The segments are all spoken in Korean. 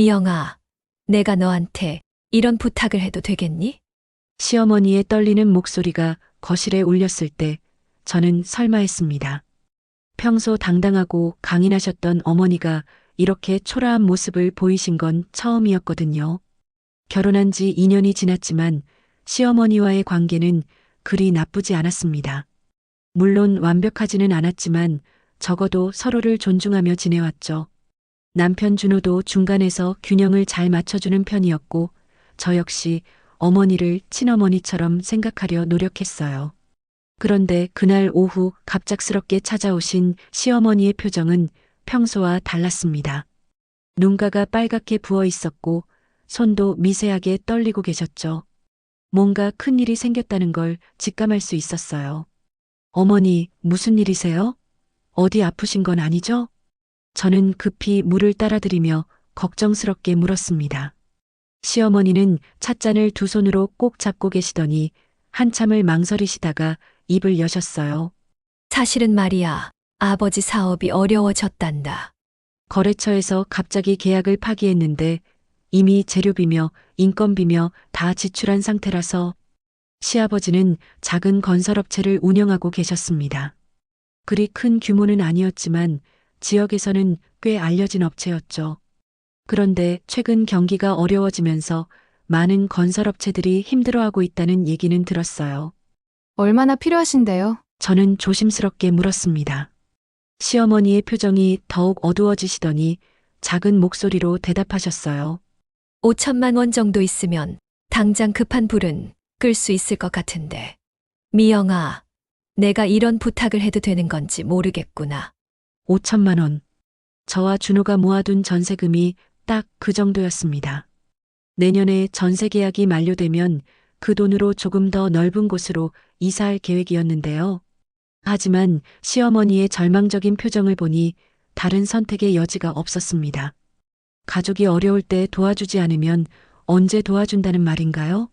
미영아, 내가 너한테 이런 부탁을 해도 되겠니? 시어머니의 떨리는 목소리가 거실에 울렸을 때 저는 설마 했습니다. 평소 당당하고 강인하셨던 어머니가 이렇게 초라한 모습을 보이신 건 처음이었거든요. 결혼한 지 2년이 지났지만 시어머니와의 관계는 그리 나쁘지 않았습니다. 물론 완벽하지는 않았지만 적어도 서로를 존중하며 지내왔죠. 남편 준호도 중간에서 균형을 잘 맞춰주는 편이었고 저 역시 어머니를 친어머니처럼 생각하려 노력했어요. 그런데 그날 오후 갑작스럽게 찾아오신 시어머니의 표정은 평소와 달랐습니다. 눈가가 빨갛게 부어 있었고 손도 미세하게 떨리고 계셨죠. 뭔가 큰일이 생겼다는 걸 직감할 수 있었어요. 어머니, 무슨 일이세요? 어디 아프신 건 아니죠? 저는 급히 물을 따라드리며 걱정스럽게 물었습니다. 시어머니는 찻잔을 두 손으로 꼭 잡고 계시더니 한참을 망설이시다가 입을 여셨어요. 사실은 말이야, 아버지 사업이 어려워졌단다. 거래처에서 갑자기 계약을 파기했는데 이미 재료비며 인건비며 다 지출한 상태라서 시아버지는 작은 건설업체를 운영하고 계셨습니다. 그리 큰 규모는 아니었지만 지역에서는 꽤 알려진 업체였죠. 그런데 최근 경기가 어려워지면서 많은 건설업체들이 힘들어하고 있다는 얘기는 들었어요. 얼마나 필요하신데요? 저는 조심스럽게 물었습니다. 시어머니의 표정이 더욱 어두워지시더니 작은 목소리로 대답하셨어요. 5천만 원 정도 있으면 당장 급한 불은 끌 수 있을 것 같은데. 미영아, 내가 이런 부탁을 해도 되는 건지 모르겠구나. 5천만 원. 저와 준호가 모아둔 전세금이 딱 그 정도였습니다. 내년에 전세 계약이 만료되면 그 돈으로 조금 더 넓은 곳으로 이사할 계획이었는데요. 하지만 시어머니의 절망적인 표정을 보니 다른 선택의 여지가 없었습니다. 가족이 어려울 때 도와주지 않으면 언제 도와준다는 말인가요?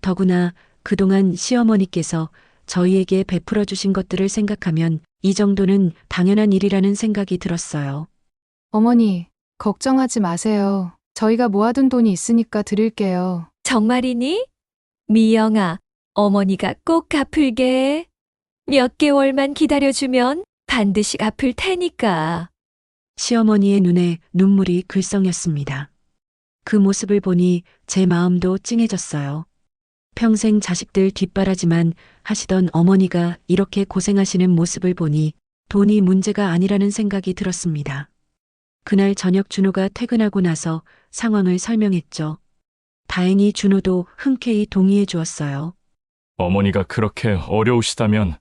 더구나 그동안 시어머니께서 저희에게 베풀어 주신 것들을 생각하면 이 정도는 당연한 일이라는 생각이 들었어요. 어머니, 걱정하지 마세요. 저희가 모아둔 돈이 있으니까 드릴게요. 정말이니? 미영아, 어머니가 꼭 갚을게. 몇 개월만 기다려주면 반드시 갚을 테니까. 시어머니의 눈에 눈물이 글썽였습니다. 그 모습을 보니 제 마음도 찡해졌어요. 평생 자식들 뒷바라지만 하시던 어머니가 이렇게 고생하시는 모습을 보니 돈이 문제가 아니라는 생각이 들었습니다. 그날 저녁 준호가 퇴근하고 나서 상황을 설명했죠. 다행히 준호도 흔쾌히 동의해 주었어요. 어머니가 그렇게 어려우시다면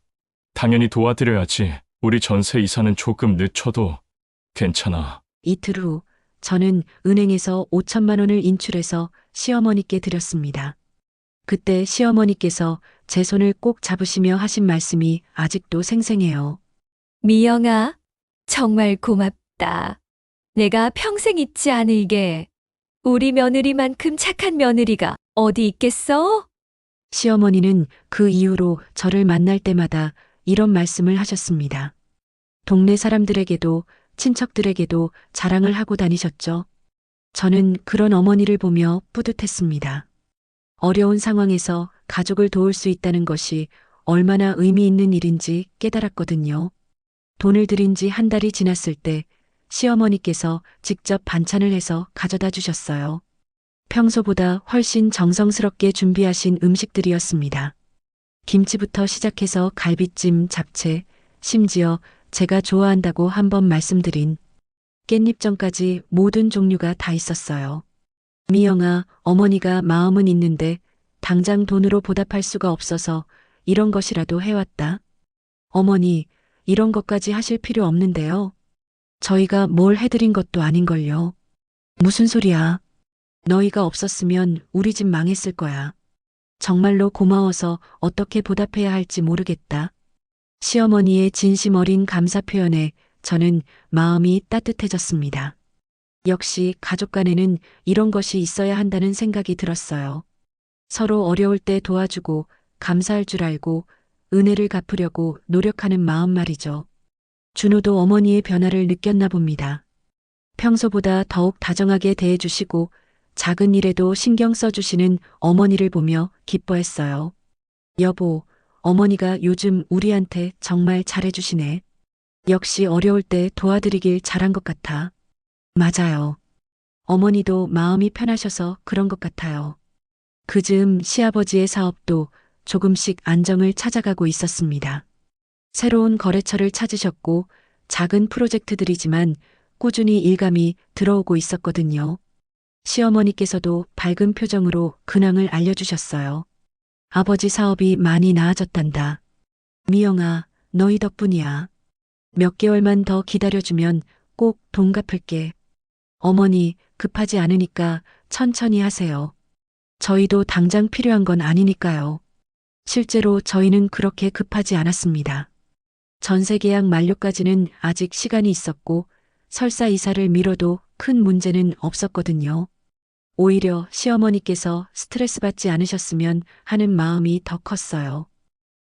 당연히 도와드려야지. 우리 전세 이사는 조금 늦춰도 괜찮아. 이틀 후 저는 은행에서 5천만 원을 인출해서 시어머니께 드렸습니다. 그때 시어머니께서 제 손을 꼭 잡으시며 하신 말씀이 아직도 생생해요. 미영아, 정말 고맙다. 내가 평생 잊지 않을게. 우리 며느리만큼 착한 며느리가 어디 있겠어? 시어머니는 그 이후로 저를 만날 때마다 이런 말씀을 하셨습니다. 동네 사람들에게도 친척들에게도 자랑을 하고 다니셨죠. 저는 그런 어머니를 보며 뿌듯했습니다. 어려운 상황에서 가족을 도울 수 있다는 것이 얼마나 의미 있는 일인지 깨달았거든요. 돈을 들인 지 한 달이 지났을 때 시어머니께서 직접 반찬을 해서 가져다 주셨어요. 평소보다 훨씬 정성스럽게 준비하신 음식들이었습니다. 김치부터 시작해서 갈비찜, 잡채, 심지어 제가 좋아한다고 한번 말씀드린 깻잎전까지 모든 종류가 다 있었어요. 미영아, 어머니가 마음은 있는데 당장 돈으로 보답할 수가 없어서 이런 것이라도 해왔다. 어머니, 이런 것까지 하실 필요 없는데요. 저희가 뭘 해드린 것도 아닌걸요. 무슨 소리야. 너희가 없었으면 우리 집 망했을 거야. 정말로 고마워서 어떻게 보답해야 할지 모르겠다. 시어머니의 진심 어린 감사 표현에 저는 마음이 따뜻해졌습니다. 역시 가족 간에는 이런 것이 있어야 한다는 생각이 들었어요. 서로 어려울 때 도와주고 감사할 줄 알고 은혜를 갚으려고 노력하는 마음 말이죠. 준호도 어머니의 변화를 느꼈나 봅니다. 평소보다 더욱 다정하게 대해주시고 작은 일에도 신경 써주시는 어머니를 보며 기뻐했어요. 여보, 어머니가 요즘 우리한테 정말 잘해주시네. 역시 어려울 때 도와드리길 잘한 것 같아. 맞아요. 어머니도 마음이 편하셔서 그런 것 같아요. 그 즈음 시아버지의 사업도 조금씩 안정을 찾아가고 있었습니다. 새로운 거래처를 찾으셨고 작은 프로젝트들이지만 꾸준히 일감이 들어오고 있었거든요. 시어머니께서도 밝은 표정으로 근황을 알려주셨어요. 아버지 사업이 많이 나아졌단다. 미영아, 너희 덕분이야. 몇 개월만 더 기다려주면 꼭 돈 갚을게. 어머니, 급하지 않으니까 천천히 하세요. 저희도 당장 필요한 건 아니니까요. 실제로 저희는 그렇게 급하지 않았습니다. 전세 계약 만료까지는 아직 시간이 있었고 설사 이사를 미뤄도 큰 문제는 없었거든요. 오히려 시어머니께서 스트레스 받지 않으셨으면 하는 마음이 더 컸어요.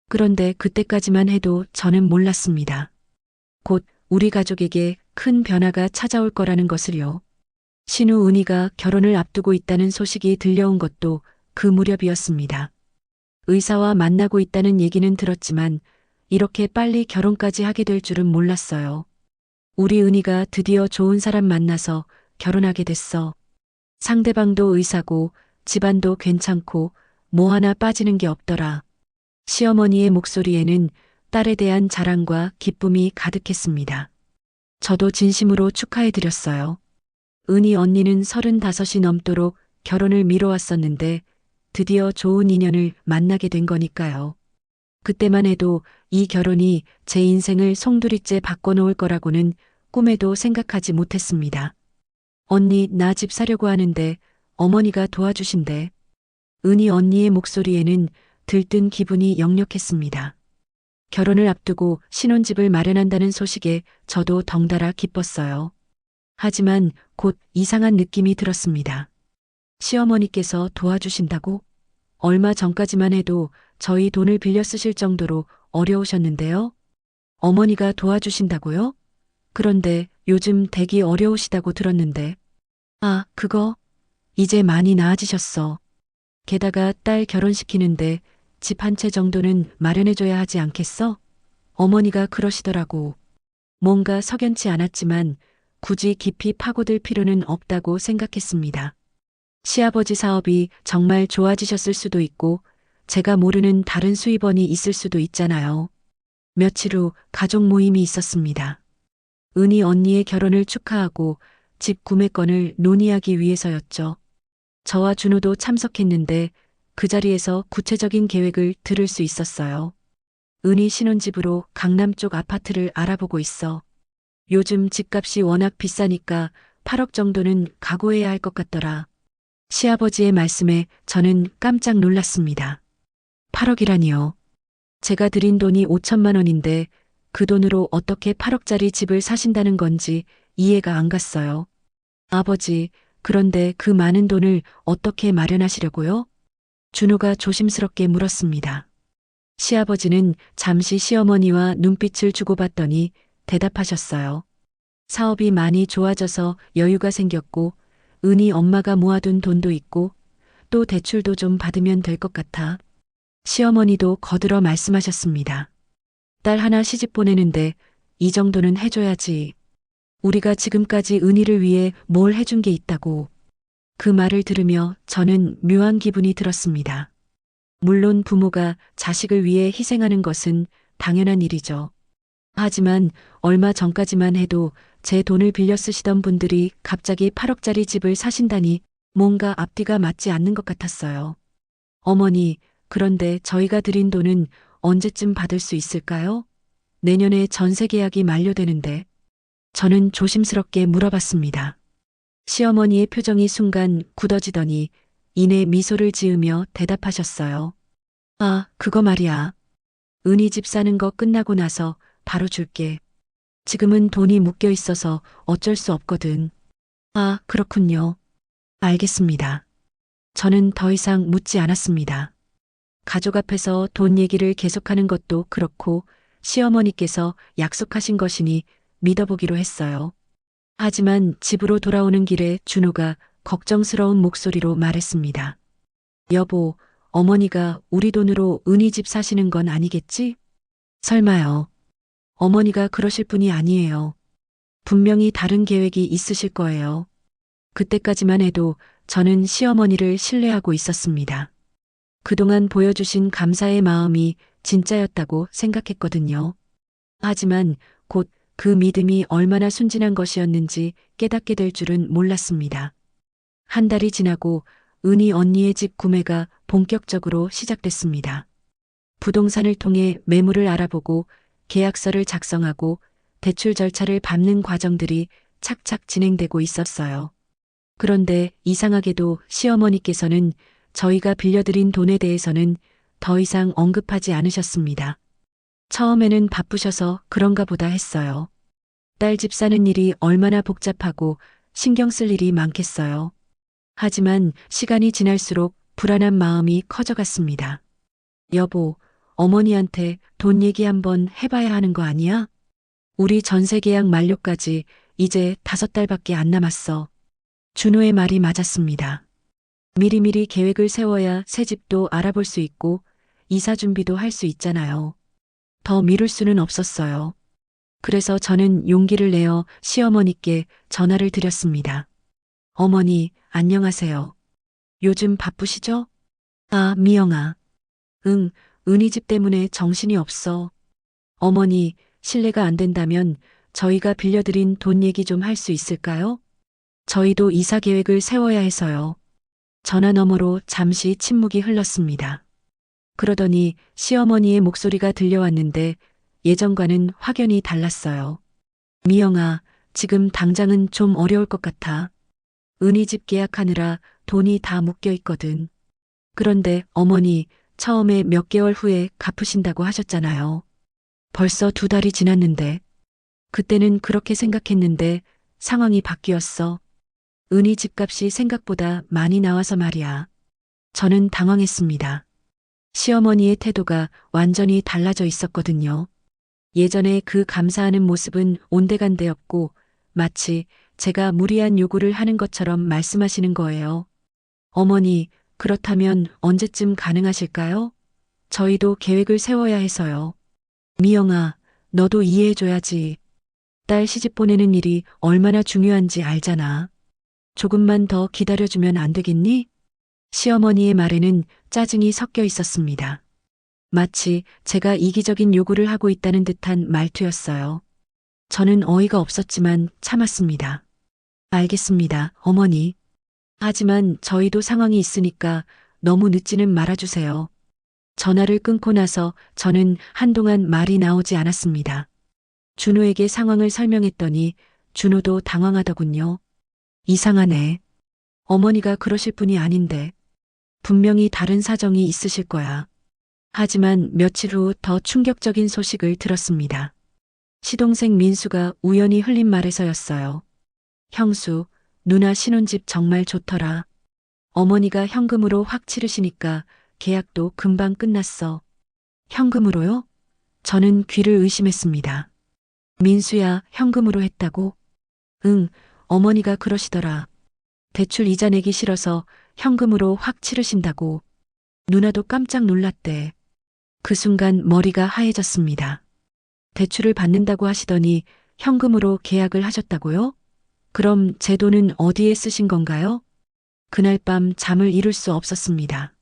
그런데 그때까지만 해도 저는 몰랐습니다. 곧 우리 가족에게 큰 변화가 찾아올 거라는 것을요. 신우 은희가 결혼을 앞두고 있다는 소식이 들려온 것도 그 무렵이었습니다. 의사와 만나고 있다는 얘기는 들었지만 이렇게 빨리 결혼까지 하게 될 줄은 몰랐어요. 우리 은희가 드디어 좋은 사람 만나서 결혼하게 됐어. 상대방도 의사고 집안도 괜찮고 뭐 하나 빠지는 게 없더라. 시어머니의 목소리에는 딸에 대한 자랑과 기쁨이 가득했습니다. 저도 진심으로 축하해드렸어요. 은희 언니는 35이 넘도록 결혼을 미뤄왔었는데 드디어 좋은 인연을 만나게 된 거니까요. 그때만 해도 이 결혼이 제 인생을 송두리째 바꿔놓을 거라고는 꿈에도 생각하지 못했습니다. 언니, 나 집 사려고 하는데 어머니가 도와주신대. 은희 언니의 목소리에는 들뜬 기분이 역력했습니다. 결혼을 앞두고 신혼집을 마련한다는 소식에 저도 덩달아 기뻤어요. 하지만 곧 이상한 느낌이 들었습니다. 시어머니께서 도와주신다고? 얼마 전까지만 해도 저희 돈을 빌려 쓰실 정도로 어려우셨는데요? 어머니가 도와주신다고요? 그런데 요즘 되게 어려우시다고 들었는데. 아, 그거? 이제 많이 나아지셨어. 게다가 딸 결혼시키는데 집 한 채 정도는 마련해줘야 하지 않겠어? 어머니가 그러시더라고. 뭔가 석연치 않았지만 굳이 깊이 파고들 필요는 없다고 생각했습니다. 시아버지 사업이 정말 좋아지셨을 수도 있고 제가 모르는 다른 수입원이 있을 수도 있잖아요. 며칠 후 가족 모임이 있었습니다. 은희 언니의 결혼을 축하하고 집 구매건을 논의하기 위해서였죠. 저와 준호도 참석했는데 그 자리에서 구체적인 계획을 들을 수 있었어요. 은희 신혼집으로 강남 쪽 아파트를 알아보고 있어. 요즘 집값이 워낙 비싸니까 8억 정도는 각오해야 할 것 같더라. 시아버지의 말씀에 저는 깜짝 놀랐습니다. 8억이라니요. 제가 드린 돈이 5천만 원인데 그 돈으로 어떻게 8억짜리 집을 사신다는 건지 이해가 안 갔어요. 아버지, 그런데 그 많은 돈을 어떻게 마련하시려고요? 준호가 조심스럽게 물었습니다. 시아버지는 잠시 시어머니와 눈빛을 주고받더니 대답하셨어요. 사업이 많이 좋아져서 여유가 생겼고 은희 엄마가 모아둔 돈도 있고 또 대출도 좀 받으면 될 것 같아. 시어머니도 거들어 말씀하셨습니다. 딸 하나 시집 보내는데 이 정도는 해줘야지. 우리가 지금까지 은희를 위해 뭘 해준 게 있다고. 그 말을 들으며 저는 묘한 기분이 들었습니다. 물론 부모가 자식을 위해 희생하는 것은 당연한 일이죠. 하지만 얼마 전까지만 해도 제 돈을 빌려 쓰시던 분들이 갑자기 8억짜리 집을 사신다니 뭔가 앞뒤가 맞지 않는 것 같았어요. 어머니, 그런데 저희가 드린 돈은 언제쯤 받을 수 있을까요? 내년에 전세 계약이 만료되는데. 저는 조심스럽게 물어봤습니다. 시어머니의 표정이 순간 굳어지더니 이내 미소를 지으며 대답하셨어요. 아, 그거 말이야. 은희 집 사는 거 끝나고 나서 바로 줄게. 지금은 돈이 묶여 있어서 어쩔 수 없거든. 아, 그렇군요. 알겠습니다. 저는 더 이상 묻지 않았습니다. 가족 앞에서 돈 얘기를 계속하는 것도 그렇고 시어머니께서 약속하신 것이니 믿어보기로 했어요. 하지만 집으로 돌아오는 길에 준호가 걱정스러운 목소리로 말했습니다. 여보, 어머니가 우리 돈으로 은희 집 사시는 건 아니겠지? 설마요. 어머니가 그러실 분이 아니에요. 분명히 다른 계획이 있으실 거예요. 그때까지만 해도 저는 시어머니를 신뢰하고 있었습니다. 그동안 보여주신 감사의 마음이 진짜였다고 생각했거든요. 하지만 곧 그 믿음이 얼마나 순진한 것이었는지 깨닫게 될 줄은 몰랐습니다. 한 달이 지나고 은희 언니의 집 구매가 본격적으로 시작됐습니다. 부동산을 통해 매물을 알아보고 계약서를 작성하고 대출 절차를 밟는 과정들이 착착 진행되고 있었어요. 그런데 이상하게도 시어머니께서는 저희가 빌려드린 돈에 대해서는 더 이상 언급하지 않으셨습니다. 처음에는 바쁘셔서 그런가 보다 했어요. 딸 집 사는 일이 얼마나 복잡하고 신경 쓸 일이 많겠어요. 하지만 시간이 지날수록 불안한 마음이 커져갔습니다. 여보, 어머니한테 돈 얘기 한번 해봐야 하는 거 아니야? 우리 전세 계약 만료까지 이제 5달밖에 안 남았어. 준호의 말이 맞았습니다. 미리미리 계획을 세워야 새 집도 알아볼 수 있고 이사 준비도 할 수 있잖아요. 더 미룰 수는 없었어요. 그래서 저는 용기를 내어 시어머니께 전화를 드렸습니다. 어머니, 안녕하세요. 요즘 바쁘시죠? 아, 미영아. 응, 은희 집 때문에 정신이 없어. 어머니, 실례가 안 된다면 저희가 빌려드린 돈 얘기 좀 할 수 있을까요? 저희도 이사 계획을 세워야 해서요. 전화 너머로 잠시 침묵이 흘렀습니다. 그러더니 시어머니의 목소리가 들려왔는데 예전과는 확연히 달랐어요. 미영아, 지금 당장은 좀 어려울 것 같아. 은희 집 계약하느라 돈이 다 묶여 있거든. 그런데 어머니, 처음에 몇 개월 후에 갚으신다고 하셨잖아요. 벌써 2달이 지났는데. 그때는 그렇게 생각했는데 상황이 바뀌었어. 은희 집값이 생각보다 많이 나와서 말이야. 저는 당황했습니다. 시어머니의 태도가 완전히 달라져 있었거든요. 예전에 그 감사하는 모습은 온데간데였고 마치 제가 무리한 요구를 하는 것처럼 말씀하시는 거예요. 어머니, 그렇다면 언제쯤 가능하실까요? 저희도 계획을 세워야 해서요. 미영아, 너도 이해해줘야지. 딸 시집 보내는 일이 얼마나 중요한지 알잖아. 조금만 더 기다려주면 안 되겠니? 시어머니의 말에는 짜증이 섞여 있었습니다. 마치 제가 이기적인 요구를 하고 있다는 듯한 말투였어요. 저는 어이가 없었지만 참았습니다. 알겠습니다, 어머니. 하지만 저희도 상황이 있으니까 너무 늦지는 말아주세요. 전화를 끊고 나서 저는 한동안 말이 나오지 않았습니다. 준호에게 상황을 설명했더니 준호도 당황하더군요. 이상하네. 어머니가 그러실 분이 아닌데. 분명히 다른 사정이 있으실 거야. 하지만 며칠 후 더 충격적인 소식을 들었습니다. 시동생 민수가 우연히 흘린 말에서였어요. 형수, 누나 신혼집 정말 좋더라. 어머니가 현금으로 확 치르시니까 계약도 금방 끝났어. 현금으로요? 저는 귀를 의심했습니다. 민수야, 현금으로 했다고? 응, 어머니가 그러시더라. 대출 이자 내기 싫어서 현금으로 확 치르신다고. 누나도 깜짝 놀랐대. 그 순간 머리가 하얘졌습니다. 대출을 받는다고 하시더니 현금으로 계약을 하셨다고요? 그럼 제 돈은 어디에 쓰신 건가요? 그날 밤 잠을 이룰 수 없었습니다.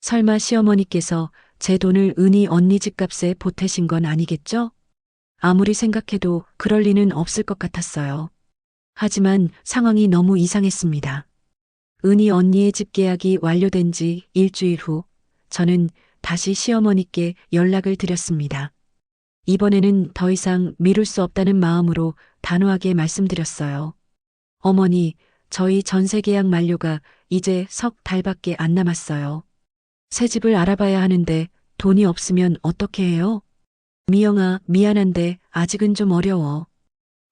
설마 시어머니께서 제 돈을 은희 언니 집값에 보태신 건 아니겠죠? 아무리 생각해도 그럴 리는 없을 것 같았어요. 하지만 상황이 너무 이상했습니다. 은희 언니의 집 계약이 완료된 지 일주일 후 저는 다시 시어머니께 연락을 드렸습니다. 이번에는 더 이상 미룰 수 없다는 마음으로 단호하게 말씀드렸어요. 어머니, 저희 전세 계약 만료가 이제 석 달밖에 안 남았어요. 새 집을 알아봐야 하는데 돈이 없으면 어떻게 해요? 미영아, 미안한데 아직은 좀 어려워.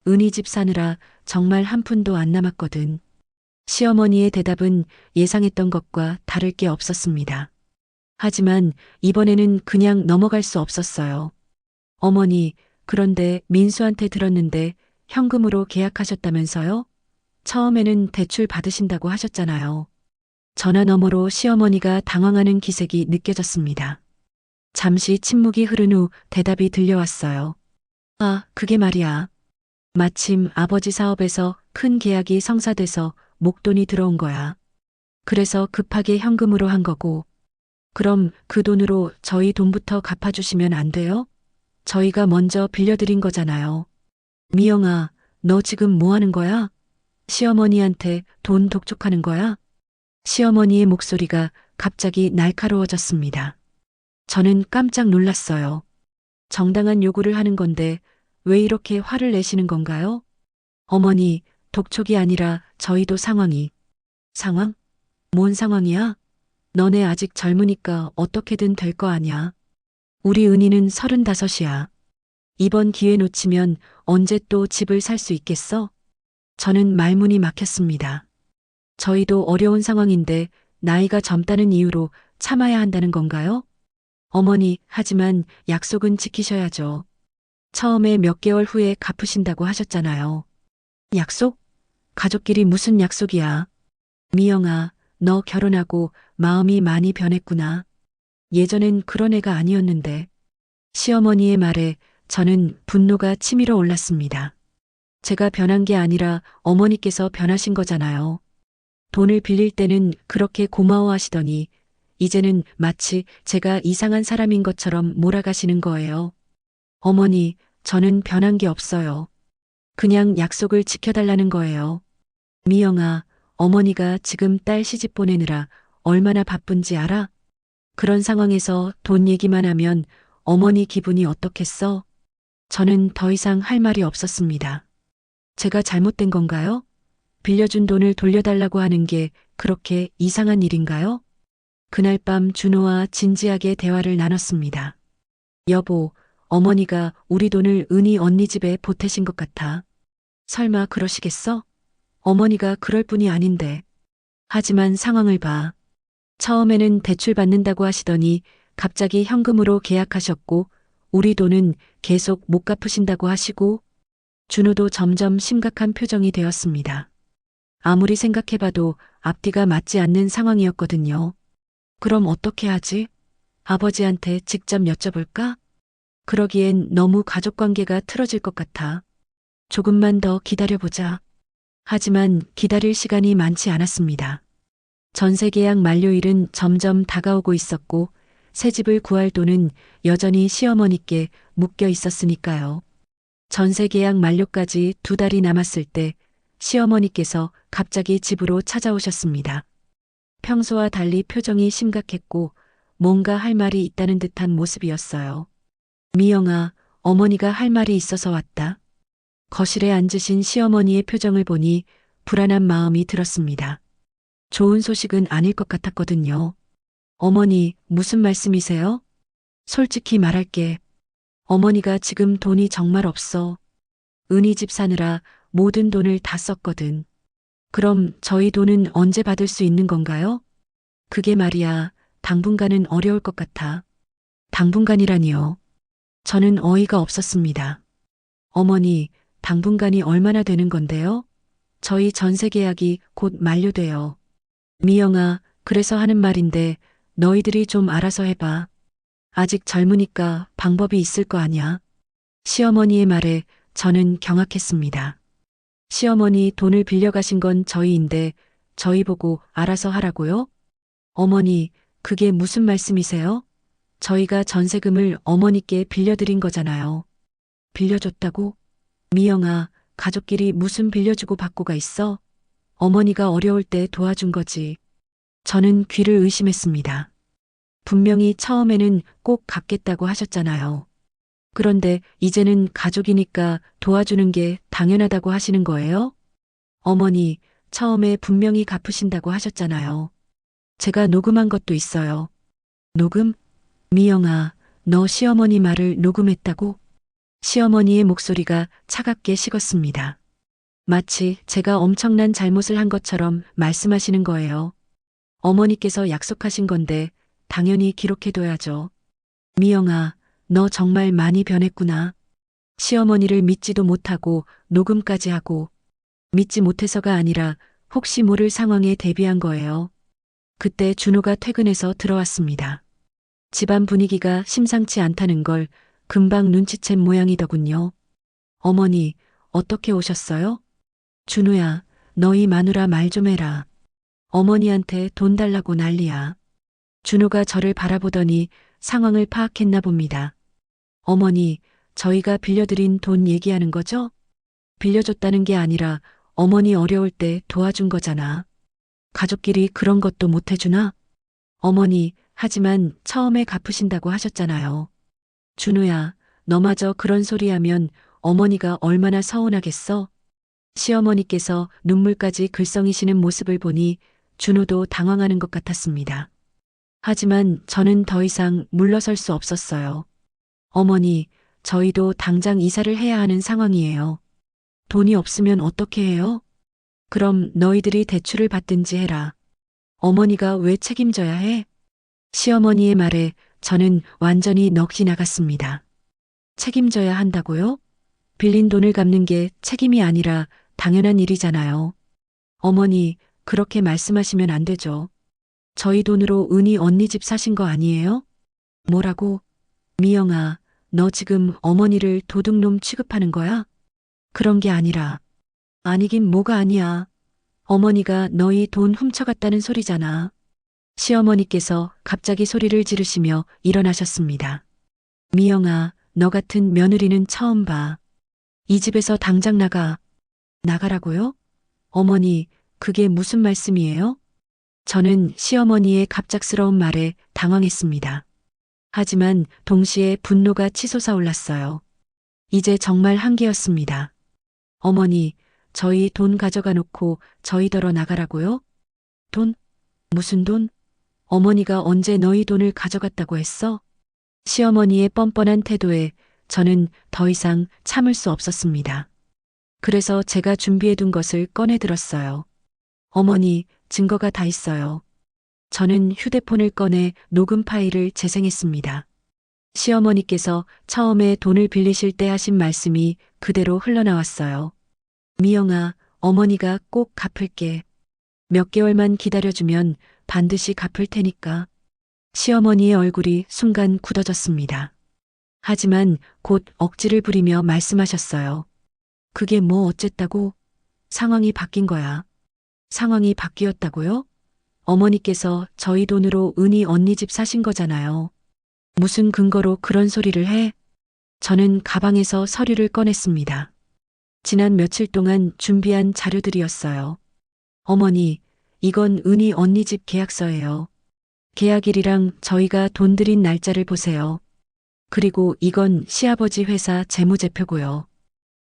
은희 집 사느라 정말 한 푼도 안 남았거든. 시어머니의 대답은 예상했던 것과 다를 게 없었습니다. 하지만 이번에는 그냥 넘어갈 수 없었어요. 어머니, 그런데 민수한테 들었는데 현금으로 계약하셨다면서요? 처음에는 대출 받으신다고 하셨잖아요. 전화 너머로 시어머니가 당황하는 기색이 느껴졌습니다. 잠시 침묵이 흐른 후 대답이 들려왔어요. 아, 그게 말이야. 마침 아버지 사업에서 큰 계약이 성사돼서 목돈이 들어온 거야. 그래서 급하게 현금으로 한 거고. 그럼 그 돈으로 저희 돈부터 갚아주시면 안 돼요? 저희가 먼저 빌려드린 거잖아요. 미영아, 너 지금 뭐 하는 거야? 시어머니한테 돈 독촉하는 거야? 시어머니의 목소리가 갑자기 날카로워졌습니다. 저는 깜짝 놀랐어요. 정당한 요구를 하는 건데 왜 이렇게 화를 내시는 건가요? 어머니, 독촉이 아니라 저희도 상황이. 상황? 뭔 상황이야? 너네 아직 젊으니까 어떻게든 될 거 아냐. 우리 은희는 35이야. 이번 기회 놓치면 언제 또 집을 살 수 있겠어? 저는 말문이 막혔습니다. 저희도 어려운 상황인데 나이가 젊다는 이유로 참아야 한다는 건가요? 어머니, 하지만 약속은 지키셔야죠. 처음에 몇 개월 후에 갚으신다고 하셨잖아요. 약속? 가족끼리 무슨 약속이야? 미영아, 너 결혼하고 마음이 많이 변했구나. 예전엔 그런 애가 아니었는데. 시어머니의 말에 저는 분노가 치밀어 올랐습니다. 제가 변한 게 아니라 어머니께서 변하신 거잖아요. 돈을 빌릴 때는 그렇게 고마워하시더니 이제는 마치 제가 이상한 사람인 것처럼 몰아가시는 거예요. 어머니, 저는 변한 게 없어요. 그냥 약속을 지켜달라는 거예요. 미영아, 어머니가 지금 딸 시집 보내느라 얼마나 바쁜지 알아? 그런 상황에서 돈 얘기만 하면 어머니 기분이 어떻겠어? 저는 더 이상 할 말이 없었습니다. 제가 잘못된 건가요? 빌려준 돈을 돌려달라고 하는 게 그렇게 이상한 일인가요? 그날 밤 준호와 진지하게 대화를 나눴습니다. 여보, 어머니가 우리 돈을 은희 언니 집에 보태신 것 같아. 설마 그러시겠어? 어머니가 그럴 뿐이 아닌데. 하지만 상황을 봐. 처음에는 대출 받는다고 하시더니 갑자기 현금으로 계약하셨고 우리 돈은 계속 못 갚으신다고 하시고 준호도 점점 심각한 표정이 되었습니다. 아무리 생각해봐도 앞뒤가 맞지 않는 상황이었거든요. 그럼 어떻게 하지? 아버지한테 직접 여쭤볼까? 그러기엔 너무 가족관계가 틀어질 것 같아. 조금만 더 기다려보자. 하지만 기다릴 시간이 많지 않았습니다. 전세 계약 만료일은 점점 다가오고 있었고 새 집을 구할 돈은 여전히 시어머니께 묶여 있었으니까요. 전세 계약 만료까지 2달이 남았을 때 시어머니께서 갑자기 집으로 찾아오셨습니다. 평소와 달리 표정이 심각했고 뭔가 할 말이 있다는 듯한 모습이었어요. 미영아, 어머니가 할 말이 있어서 왔다. 거실에 앉으신 시어머니의 표정을 보니 불안한 마음이 들었습니다. 좋은 소식은 아닐 것 같았거든요. 어머니, 무슨 말씀이세요? 솔직히 말할게. 어머니가 지금 돈이 정말 없어. 은희 집 사느라 모든 돈을 다 썼거든. 그럼 저희 돈은 언제 받을 수 있는 건가요? 그게 말이야, 당분간은 어려울 것 같아. 당분간이라니요. 저는 어이가 없었습니다. 어머니, 당분간이 얼마나 되는 건데요? 저희 전세 계약이 곧 만료돼요. 미영아, 그래서 하는 말인데 너희들이 좀 알아서 해봐. 아직 젊으니까 방법이 있을 거 아냐. 시어머니의 말에 저는 경악했습니다. 시어머니 돈을 빌려가신 건 저희인데 저희 보고 알아서 하라고요? 어머니, 그게 무슨 말씀이세요? 저희가 전세금을 어머니께 빌려드린 거잖아요. 빌려줬다고? 미영아, 가족끼리 무슨 빌려주고 받고가 있어? 어머니가 어려울 때 도와준 거지. 저는 귀를 의심했습니다. 분명히 처음에는 꼭 갚겠다고 하셨잖아요. 그런데 이제는 가족이니까 도와주는 게 당연하다고 하시는 거예요? 어머니, 처음에 분명히 갚으신다고 하셨잖아요. 제가 녹음한 것도 있어요. 녹음? 미영아, 너 시어머니 말을 녹음했다고? 시어머니의 목소리가 차갑게 식었습니다. 마치 제가 엄청난 잘못을 한 것처럼 말씀하시는 거예요. 어머니께서 약속하신 건데 당연히 기록해둬야죠. 미영아, 너 정말 많이 변했구나. 시어머니를 믿지도 못하고 녹음까지 하고 믿지 못해서가 아니라 혹시 모를 상황에 대비한 거예요. 그때 준호가 퇴근해서 들어왔습니다. 집안 분위기가 심상치 않다는 걸 금방 눈치챈 모양이더군요. 어머니, 어떻게 오셨어요? 준호야, 너희 마누라 말 좀 해라. 어머니한테 돈 달라고 난리야. 준호가 저를 바라보더니 상황을 파악했나 봅니다. 어머니, 저희가 빌려드린 돈 얘기하는 거죠? 빌려줬다는 게 아니라 어머니 어려울 때 도와준 거잖아. 가족끼리 그런 것도 못 해주나? 어머니, 하지만 처음에 갚으신다고 하셨잖아요. 준호야, 너마저 그런 소리 하면 어머니가 얼마나 서운하겠어? 시어머니께서 눈물까지 글썽이시는 모습을 보니 준호도 당황하는 것 같았습니다. 하지만 저는 더 이상 물러설 수 없었어요. 어머니, 저희도 당장 이사를 해야 하는 상황이에요. 돈이 없으면 어떻게 해요? 그럼 너희들이 대출을 받든지 해라. 어머니가 왜 책임져야 해? 시어머니의 말에 저는 완전히 넋이 나갔습니다. 책임져야 한다고요? 빌린 돈을 갚는 게 책임이 아니라 당연한 일이잖아요. 어머니, 그렇게 말씀하시면 안 되죠. 저희 돈으로 은희 언니 집 사신 거 아니에요? 뭐라고? 미영아, 너 지금 어머니를 도둑놈 취급하는 거야? 그런 게 아니라. 아니긴 뭐가 아니야. 어머니가 너희 돈 훔쳐갔다는 소리잖아. 시어머니께서 갑자기 소리를 지르시며 일어나셨습니다. 미영아, 너 같은 며느리는 처음 봐. 이 집에서 당장 나가. 나가라고요? 어머니, 그게 무슨 말씀이에요? 저는 시어머니의 갑작스러운 말에 당황했습니다. 하지만 동시에 분노가 치솟아 올랐어요. 이제 정말 한계였습니다. 어머니, 저희 돈 가져가 놓고 저희더러 나가라고요? 돈? 무슨 돈? 어머니가 언제 너희 돈을 가져갔다고 했어? 시어머니의 뻔뻔한 태도에 저는 더 이상 참을 수 없었습니다. 그래서 제가 준비해둔 것을 꺼내 들었어요. 어머니, 증거가 다 있어요. 저는 휴대폰을 꺼내 녹음 파일을 재생했습니다. 시어머니께서 처음에 돈을 빌리실 때 하신 말씀이 그대로 흘러나왔어요. 미영아, 어머니가 꼭 갚을게. 몇 개월만 기다려주면 반드시 갚을 테니까. 시어머니의 얼굴이 순간 굳어졌습니다. 하지만 곧 억지를 부리며 말씀하셨어요. 그게 뭐 어쨌다고? 상황이 바뀐 거야. 상황이 바뀌었다고요? 어머니께서 저희 돈으로 은희 언니 집 사신 거잖아요. 무슨 근거로 그런 소리를 해? 저는 가방에서 서류를 꺼냈습니다. 지난 며칠 동안 준비한 자료들이었어요. 어머니, 이건 은희 언니 집 계약서예요. 계약일이랑 저희가 돈 들인 날짜를 보세요. 그리고 이건 시아버지 회사 재무제표고요.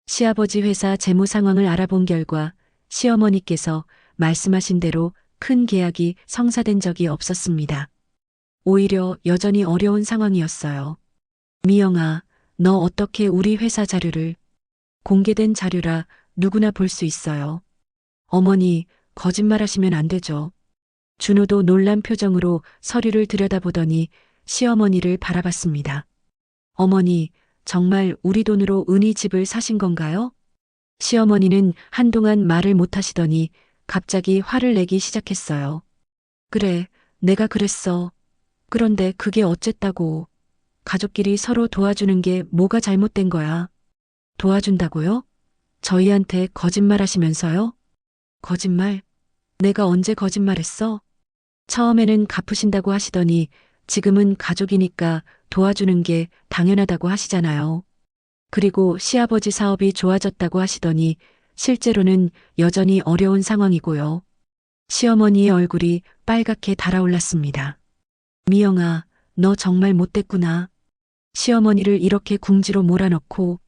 시아버지 회사 재무 상황을 알아본 결과 시어머니께서 말씀하신 대로 큰 계약이 성사된 적이 없었습니다. 오히려 여전히 어려운 상황이었어요. 미영아, 너 어떻게 우리 회사 자료를? 공개된 자료라 누구나 볼 수 있어요. 어머니, 거짓말하시면 안 되죠. 준호도 놀란 표정으로 서류를 들여다보더니 시어머니를 바라봤습니다. 어머니, 정말 우리 돈으로 은희 집을 사신 건가요? 시어머니는 한동안 말을 못하시더니 갑자기 화를 내기 시작했어요. 그래, 내가 그랬어. 그런데 그게 어쨌다고. 가족끼리 서로 도와주는 게 뭐가 잘못된 거야. 도와준다고요? 저희한테 거짓말하시면서요? 거짓말? 내가 언제 거짓말했어? 처음에는 갚으신다고 하시더니 지금은 가족이니까 도와주는 게 당연하다고 하시잖아요. 그리고 시아버지 사업이 좋아졌다고 하시더니 실제로는 여전히 어려운 상황이고요. 시어머니의 얼굴이 빨갛게 달아올랐습니다. 미영아, 너 정말 못됐구나. 시어머니를 이렇게 궁지로 몰아넣고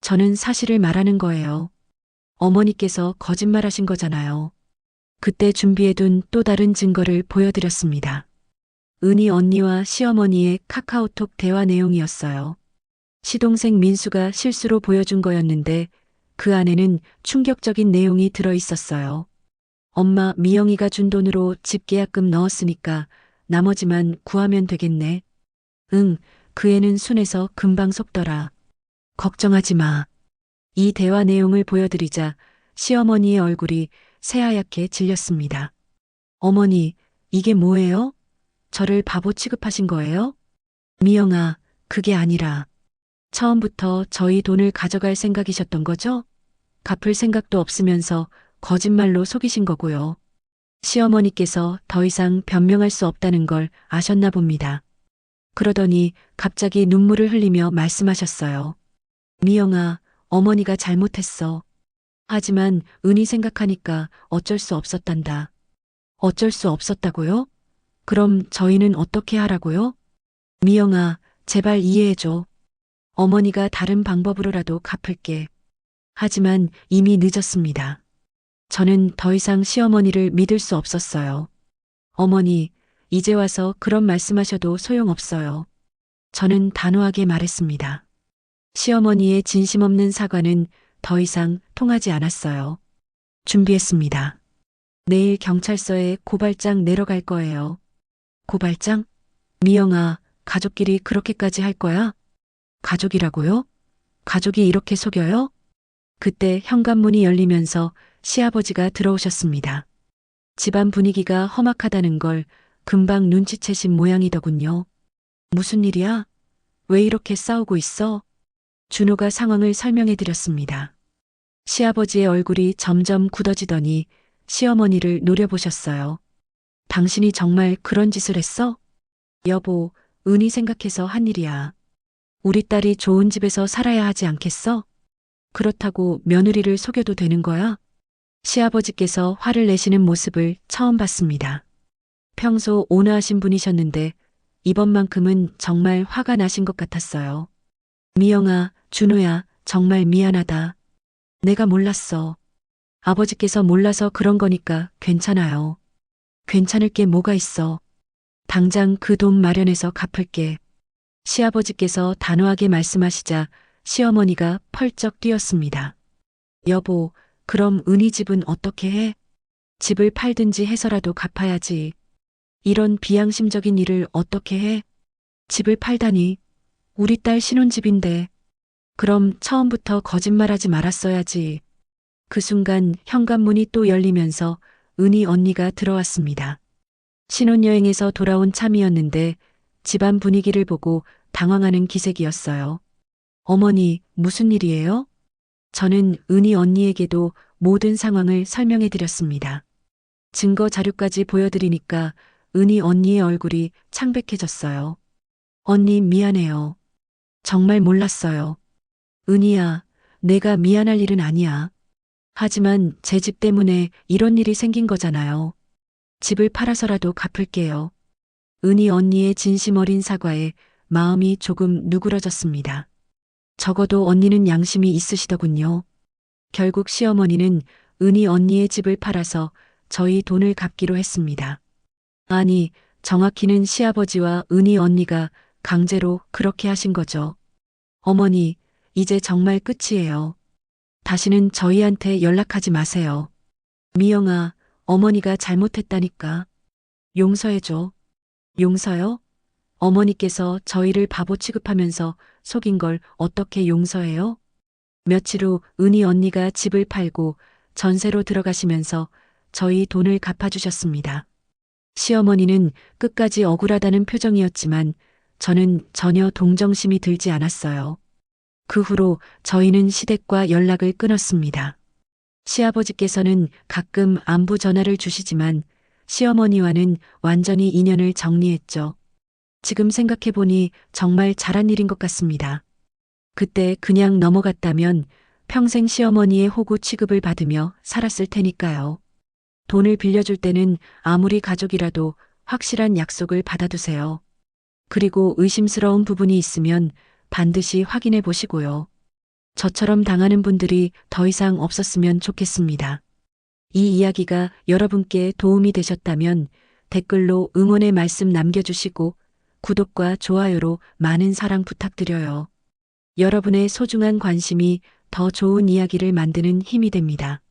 저는 사실을 말하는 거예요. 어머니께서 거짓말하신 거잖아요. 그때 준비해둔 또 다른 증거를 보여드렸습니다. 은희 언니와 시어머니의 카카오톡 대화 내용이었어요. 시동생 민수가 실수로 보여준 거였는데 그 안에는 충격적인 내용이 들어 있었어요. 엄마, 미영이가 준 돈으로 집 계약금 넣었으니까 나머지만 구하면 되겠네. 응, 그 애는 순해서 금방 속더라. 걱정하지 마. 이 대화 내용을 보여드리자 시어머니의 얼굴이 새하얗게 질렸습니다. 어머니, 이게 뭐예요? 저를 바보 취급하신 거예요? 미영아, 그게 아니라 처음부터 저희 돈을 가져갈 생각이셨던 거죠? 갚을 생각도 없으면서 거짓말로 속이신 거고요. 시어머니께서 더 이상 변명할 수 없다는 걸 아셨나 봅니다. 그러더니 갑자기 눈물을 흘리며 말씀하셨어요. 미영아, 어머니가 잘못했어. 하지만 은희 생각하니까 어쩔 수 없었단다. 어쩔 수 없었다고요? 그럼 저희는 어떻게 하라고요? 미영아, 제발 이해해줘. 어머니가 다른 방법으로라도 갚을게. 하지만 이미 늦었습니다. 저는 더 이상 시어머니를 믿을 수 없었어요. 어머니, 이제 와서 그런 말씀하셔도 소용없어요. 저는 단호하게 말했습니다. 시어머니의 진심 없는 사과는 더 이상 통하지 않았어요. 준비했습니다. 내일 경찰서에 고발장 내러 갈 거예요. 고발장? 미영아, 가족끼리 그렇게까지 할 거야? 가족이라고요? 가족이 이렇게 속여요? 그때 현관문이 열리면서 시아버지가 들어오셨습니다. 집안 분위기가 험악하다는 걸 금방 눈치채신 모양이더군요. 무슨 일이야? 왜 이렇게 싸우고 있어? 준호가 상황을 설명해 드렸습니다. 시아버지의 얼굴이 점점 굳어지더니 시어머니를 노려보셨어요. 당신이 정말 그런 짓을 했어? 여보, 은희 생각해서 한 일이야. 우리 딸이 좋은 집에서 살아야 하지 않겠어? 그렇다고 며느리를 속여도 되는 거야? 시아버지께서 화를 내시는 모습을 처음 봤습니다. 평소 온화하신 분이셨는데 이번만큼은 정말 화가 나신 것 같았어요. 미영아, 준호야, 정말 미안하다. 내가 몰랐어. 아버지께서 몰라서 그런 거니까 괜찮아요. 괜찮을 게 뭐가 있어. 당장 그 돈 마련해서 갚을게. 시아버지께서 단호하게 말씀하시자 시어머니가 펄쩍 뛰었습니다. 여보, 그럼 은희 집은 어떻게 해? 집을 팔든지 해서라도 갚아야지. 이런 비양심적인 일을 어떻게 해? 집을 팔다니. 우리 딸 신혼집인데. 그럼 처음부터 거짓말하지 말았어야지. 그 순간 현관문이 또 열리면서 은희 언니가 들어왔습니다. 신혼여행에서 돌아온 참이었는데 집안 분위기를 보고 당황하는 기색이었어요. 어머니, 무슨 일이에요? 저는 은희 언니에게도 모든 상황을 설명해 드렸습니다. 증거 자료까지 보여드리니까 은희 언니의 얼굴이 창백해졌어요. 언니 미안해요. 정말 몰랐어요. 은희야, 내가 미안할 일은 아니야. 하지만 제 집 때문에 이런 일이 생긴 거잖아요. 집을 팔아서라도 갚을게요. 은희 언니의 진심 어린 사과에 마음이 조금 누그러졌습니다. 적어도 언니는 양심이 있으시더군요. 결국 시어머니는 은희 언니의 집을 팔아서 저희 돈을 갚기로 했습니다. 아니, 정확히는 시아버지와 은희 언니가 강제로 그렇게 하신 거죠. 어머니, 이제 정말 끝이에요. 다시는 저희한테 연락하지 마세요. 미영아, 어머니가 잘못했다니까. 용서해줘. 용서요? 어머니께서 저희를 바보 취급하면서 속인 걸 어떻게 용서해요? 며칠 후 은희 언니가 집을 팔고 전세로 들어가시면서 저희 돈을 갚아주셨습니다. 시어머니는 끝까지 억울하다는 표정이었지만 저는 전혀 동정심이 들지 않았어요. 그 후로 저희는 시댁과 연락을 끊었습니다. 시아버지께서는 가끔 안부 전화를 주시지만 시어머니와는 완전히 인연을 정리했죠. 지금 생각해보니 정말 잘한 일인 것 같습니다. 그때 그냥 넘어갔다면 평생 시어머니의 호구 취급을 받으며 살았을 테니까요. 돈을 빌려줄 때는 아무리 가족이라도 확실한 약속을 받아두세요. 그리고 의심스러운 부분이 있으면 반드시 확인해 보시고요. 저처럼 당하는 분들이 더 이상 없었으면 좋겠습니다. 이 이야기가 여러분께 도움이 되셨다면 댓글로 응원의 말씀 남겨주시고 구독과 좋아요로 많은 사랑 부탁드려요. 여러분의 소중한 관심이 더 좋은 이야기를 만드는 힘이 됩니다.